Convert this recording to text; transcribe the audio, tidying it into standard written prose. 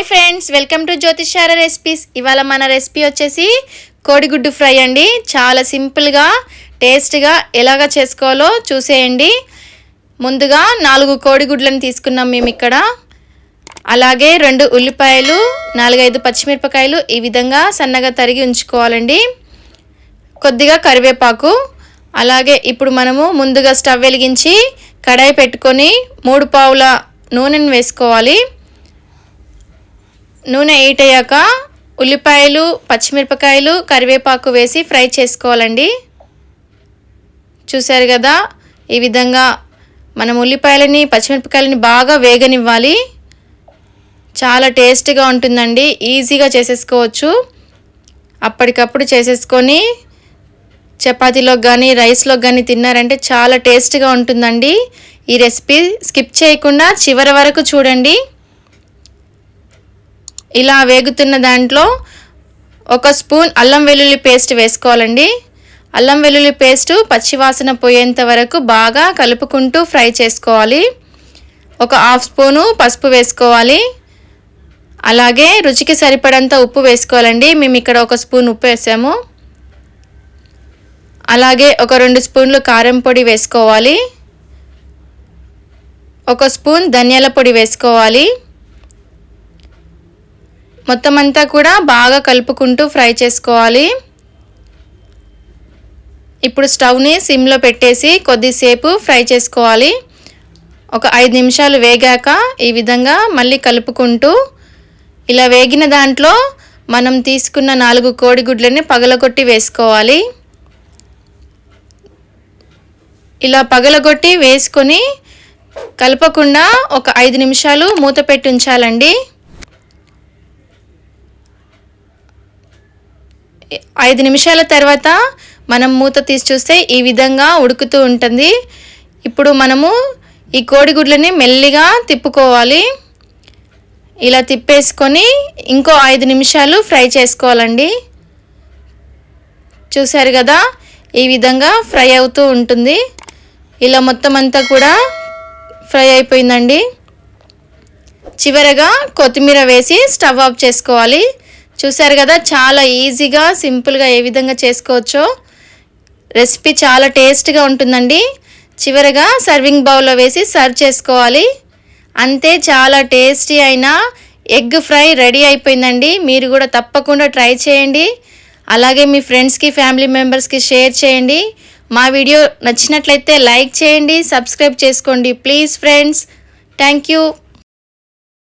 Hi friends, welcome to Jyotishara recipes. ఇవాళ మన recipe వచ్చేసి కోడిగుడ్డు ఫ్రై అండి. చాలా సింపుల్గా టేస్ట్గా ఎలాగ చేసుకోవాలో చూసేయండి. ముందుగా 4 కోడిగుడ్లను తీసుకున్నాం మేము ఇక్కడ. అలాగే 2 ఉల్లిపాయలు, 4-5 పచ్చిమిరపకాయలు ఈ విధంగా సన్నగా తరిగి ఉంచుకోవాలండి. కొద్దిగా కరివేపాకు. అలాగే ఇప్పుడు మనము ముందుగా స్టవ్ వెలిగించి కడాయి పెట్టుకొని 3 పావుల నూనెను వేసుకోవాలి. నూనె హీట్ అయ్యాక ఉల్లిపాయలు, పచ్చిమిరపకాయలు, కరివేపాకు వేసి ఫ్రై చేసుకోవాలండి. చూశారు కదా, ఈ విధంగా మనం ఉల్లిపాయలని, పచ్చిమిరపకాయలని బాగా వేగనివ్వాలి. చాలా టేస్ట్గా ఉంటుందండి. ఈజీగా చేసేసుకోవచ్చు. అప్పటికప్పుడు చేసేసుకొని చపాతీలోకి కానీ రైస్లోకి కానీ తిన్నారంటే చాలా టేస్ట్గా ఉంటుందండి. ఈ రెసిపీ స్కిప్ చేయకుండా చివరి వరకు చూడండి. ఇలా వేగుతున్న దాంట్లో 1 స్పూన్ అల్లం వెల్లుల్లి పేస్ట్ వేసుకోవాలండి. అల్లం వెల్లుల్లి పేస్టు పచ్చివాసన పోయేంత వరకు బాగా కలుపుకుంటూ ఫ్రై చేసుకోవాలి. 1/2 స్పూను పసుపు వేసుకోవాలి. అలాగే రుచికి సరిపడంత ఉప్పు వేసుకోవాలండి. మేము ఇక్కడ 1 స్పూన్ ఉప్పు వేసాము. అలాగే 2 స్పూన్లు కారం పొడి వేసుకోవాలి. 1 స్పూన్ ధనియాల పొడి వేసుకోవాలి. మొత్తం అంతా కూడా బాగా కలుపుకుంటూ ఫ్రై చేసుకోవాలి. ఇప్పుడు స్టవ్ని సిమ్లో పెట్టేసి కొద్దిసేపు ఫ్రై చేసుకోవాలి. 5 నిమిషాలు వేగాక ఈ విధంగా మళ్ళీ కలుపుకుంటూ ఇలా వేగిన దాంట్లో మనం తీసుకున్న 4 కోడిగుడ్లని పగలగొట్టి వేసుకోవాలి. ఇలా పగలగొట్టి వేసుకొని కలపకుండా 5 నిమిషాలు మూత పెట్టి ఉంచాలండి. 5 నిమిషాల తర్వాత మనం మూత తీసి చూస్తే ఈ విధంగా ఉడుకుతూ ఉంటుంది. ఇప్పుడు మనము ఈ కోడిగుడ్లని మెల్లిగా తిప్పుకోవాలి. ఇలా తిప్పేసుకొని ఇంకో 5 నిమిషాలు ఫ్రై చేసుకోవాలండి. చూశారు కదా, ఈ విధంగా ఫ్రై అవుతూ ఉంటుంది. ఇలా మొత్తం అంతా కూడా ఫ్రై అయిపోయిందండి. చివరగా కొత్తిమీర వేసి స్టవ్ ఆఫ్ చేసుకోవాలి. చూశారు కదా, చాలా ఈజీగా సింపుల్గా ఏ విధంగా చేసుకోవచ్చో. రెసిపీ చాలా టేస్ట్గా ఉంటుందండి. చివరగా సర్వింగ్ బౌల్లో వేసి సర్వ్ చేసుకోవాలి. అంతే, చాలా టేస్టీ అయిన ఎగ్ ఫ్రై రెడీ అయిపోయిందండి. మీరు కూడా తప్పకుండా ట్రై చేయండి. అలాగే మీ ఫ్రెండ్స్కి, ఫ్యామిలీ మెంబర్స్కి షేర్ చేయండి. మా వీడియో నచ్చినట్లయితే లైక్ చేయండి, సబ్స్క్రైబ్ చేసుకోండి ప్లీజ్ ఫ్రెండ్స్. Thank you.